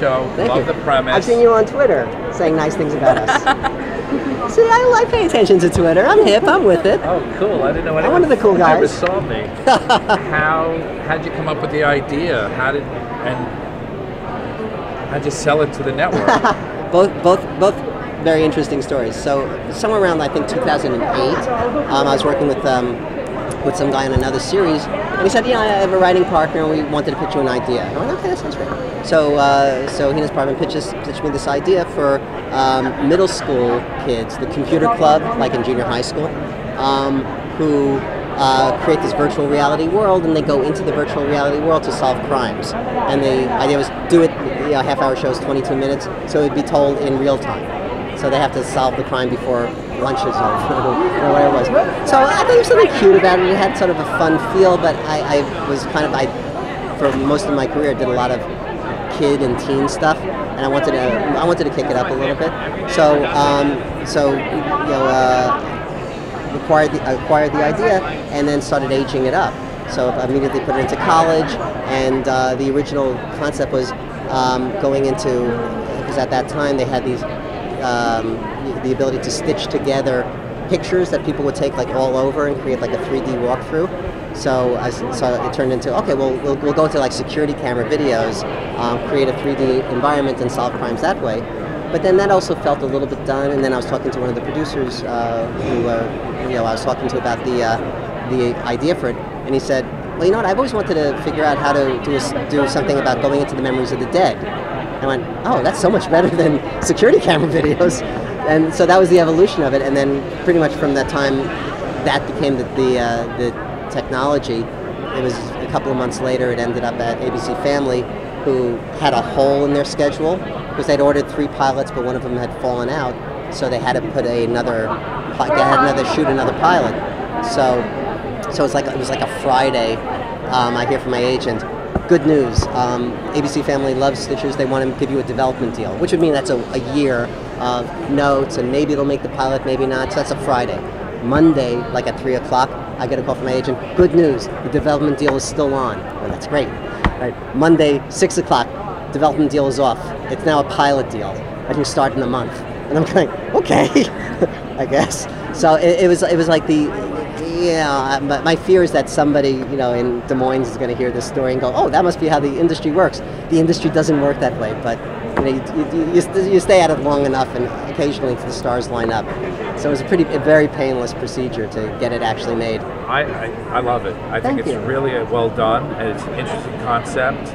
show. Thank Love you. the premise. I've seen you on Twitter saying nice things about us. See, I pay attention to Twitter. I'm hip. I'm with it. Oh, cool! I didn't know anyone. I'm one of the cool guys. Never saw me. How'd you come up with the idea? How'd you sell it to the network? both very interesting stories. So somewhere around I think 2008, I was working with some guy on another series, and he said, "Yeah, I have a writing partner, and we wanted to pitch you an idea." And I went, "Okay, that sounds great." So he and his partner pitched me this idea for middle school kids, the computer club, like in junior high school, who create this virtual reality world, and they go into the virtual reality world to solve crimes. And the idea was do it, half-hour shows, 22 minutes, so it'd be told in real time. So they have to solve the crime before lunch is over, or whatever it was. So I think there was something cute about it. It had sort of a fun feel, but I was for most of my career, did a lot of kid and teen stuff, and I wanted to kick it up a little bit. So acquired the idea and then started aging it up. So I immediately put it into college, and the original concept was going into, because at that time they had these the ability to stitch together pictures that people would take like all over and create like a 3D walkthrough. So it turned into, okay, well, we'll go into like security camera videos, create a 3D environment and solve crimes that way. But then that also felt a little bit done, and then I was talking to one of the producers who I was talking to about the idea for it, and he said, well, you know what, I've always wanted to figure out how to do something about going into the memories of the dead. I went, oh, that's so much better than security camera videos. And so that was the evolution of it, and then pretty much from that time, that became the technology. It was a couple of months later, it ended up at ABC Family, who had a hole in their schedule, because they'd ordered 3 pilots, but one of them had fallen out, so they had to put shoot another pilot. So it was like a Friday. I hear from my agent, good news, ABC Family loves Stitchers, they want to give you a development deal, which would mean that's a year of notes, and maybe it'll make the pilot, maybe not, so that's a Friday. Monday, like at 3 o'clock, I get a call from my agent, good news, the development deal is still on. Well, that's great. Right. Monday, 6 o'clock, development deal is off. It's now a pilot deal. I can start in a month. And I'm going, okay, I guess. So it was like but my fear is that somebody, in Des Moines is going to hear this story and go, oh, that must be how the industry works. The industry doesn't work that way, but you stay at it long enough, and occasionally the stars line up. So it was a very painless procedure to get it actually made. I love it. I think it's really well done, and it's an interesting concept,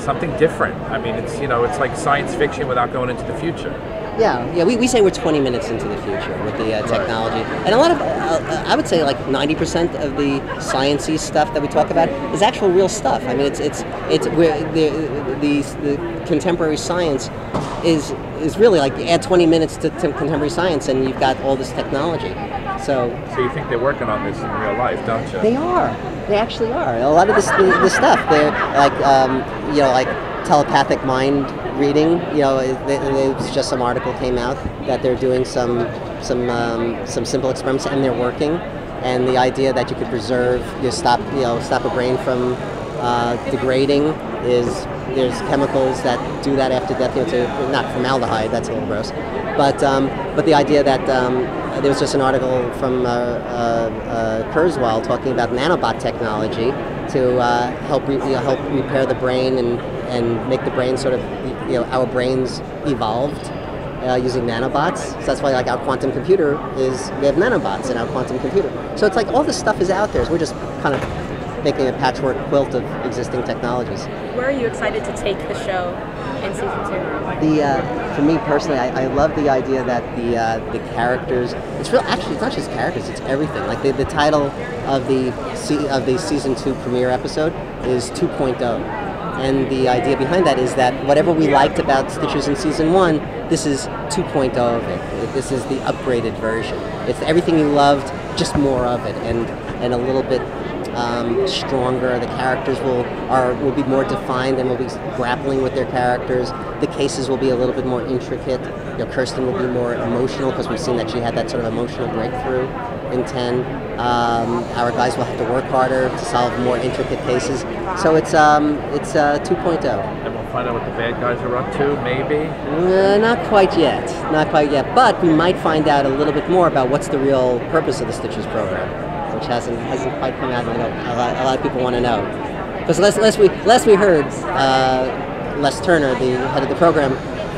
something different. I mean, it's like science fiction without going into the future. Yeah. We say we're 20 minutes into the future with the technology, and a lot of, I would say like 90% of the sciencey stuff that we talk about is actual real stuff. I mean, it's the contemporary science is really like you add 20 minutes to contemporary science, and you've got all this technology. So you think they're working on this in real life, don't you? They are. They actually are. A lot of this stuff, they're like like telepathic mind reading. It was just some article came out that they're doing some simple experiments, and they're working. And the idea that you could stop a brain from degrading is there's chemicals that do that after death. Not formaldehyde, that's a little gross, but the idea that there was just an article from Kurzweil talking about nanobot technology to help repair the brain and make the brain sort of our brains evolved using nanobots. So that's why like our quantum computer we have nanobots in our quantum computer. So it's like all this stuff is out there. So we're just kind of making a patchwork quilt of existing technologies. Where are you excited to take the show in season 2? For me personally, I love the idea that the characters. It's not just characters. It's everything. Like the title of the season 2 premiere episode is 2.0. And the idea behind that is that whatever we liked about Stitchers in season 1, this is 2.0 of it. This is the upgraded version. It's everything you loved, just more of it, and a little bit stronger. The characters will be more defined, and will be grappling with their characters. The cases will be a little bit more intricate. Kirsten will be more emotional, because we've seen that she had that sort of emotional breakthrough in 10. Our guys will have to work harder to solve more intricate cases. So it's 2.0. find out what the bad guys are up to, maybe? Not quite yet. Not quite yet. But we might find out a little bit more about what's the real purpose of the Stitches program, which hasn't quite come out. A lot of people want to know. Because last we heard, Les Turner, the head of the program,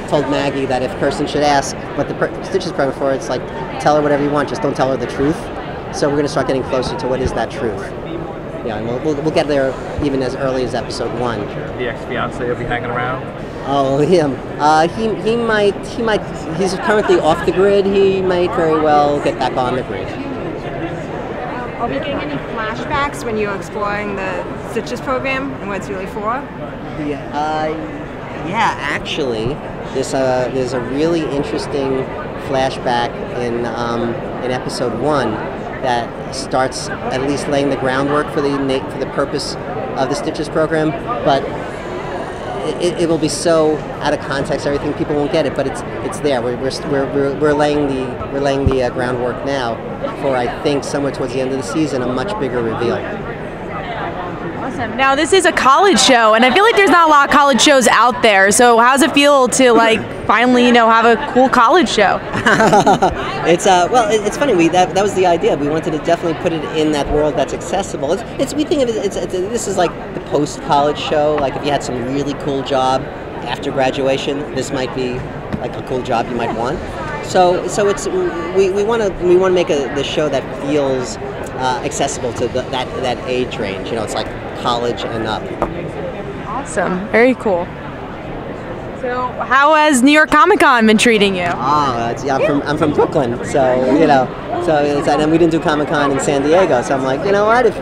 told Maggie that if Kirsten should ask what the Stitches program for, it's like, tell her whatever you want, just don't tell her the truth. So we're going to start getting closer to what is that truth. Yeah, and we'll get there even as early as episode 1. The ex-fiance will be hanging around? Oh, him. He might, he's currently off the grid. He might very well get back on the grid. Are we getting any flashbacks when you're exploring the Stitches program and what it's really for? Yeah, actually, there's a really interesting flashback in episode 1 that starts at least laying the groundwork for the purpose of the Stitches program, but it will be so out of context, everything, people won't get it. But it's there. We're laying the groundwork now for, I think, somewhere towards the end of the season, a much bigger reveal. Awesome. Now this is a college show, and I feel like there's not a lot of college shows out there. So how does it feel to finally have a cool college show? It's funny. That was the idea. We wanted to definitely put it in that world that's accessible. We think of it. This is like the post-college show. Like if you had some really cool job after graduation, this might be like a cool job you might want. So we want to make the show that feels accessible to that age range. It's like college and up. Awesome. Very cool. So how has New York Comic Con been treating you? I'm from Brooklyn, so and we didn't do Comic Con in San Diego, so I'm like, what if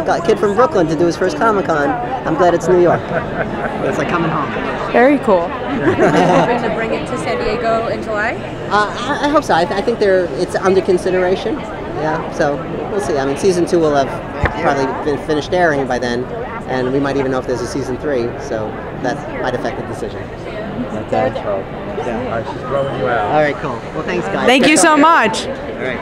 got a kid from Brooklyn to do his first Comic Con, I'm glad it's New York. It's like coming home. Very cool. Are you hoping to bring it to San Diego in July? I hope so. I think it's under consideration. Yeah, so we'll see. I mean, season 2 will have probably been finished airing by then, and we might even know if there's a season 3. So that might affect the decision. Okay. Yeah. All right, she's throwing you out. All right, cool. Well, thanks, guys. Thank you so much. All right.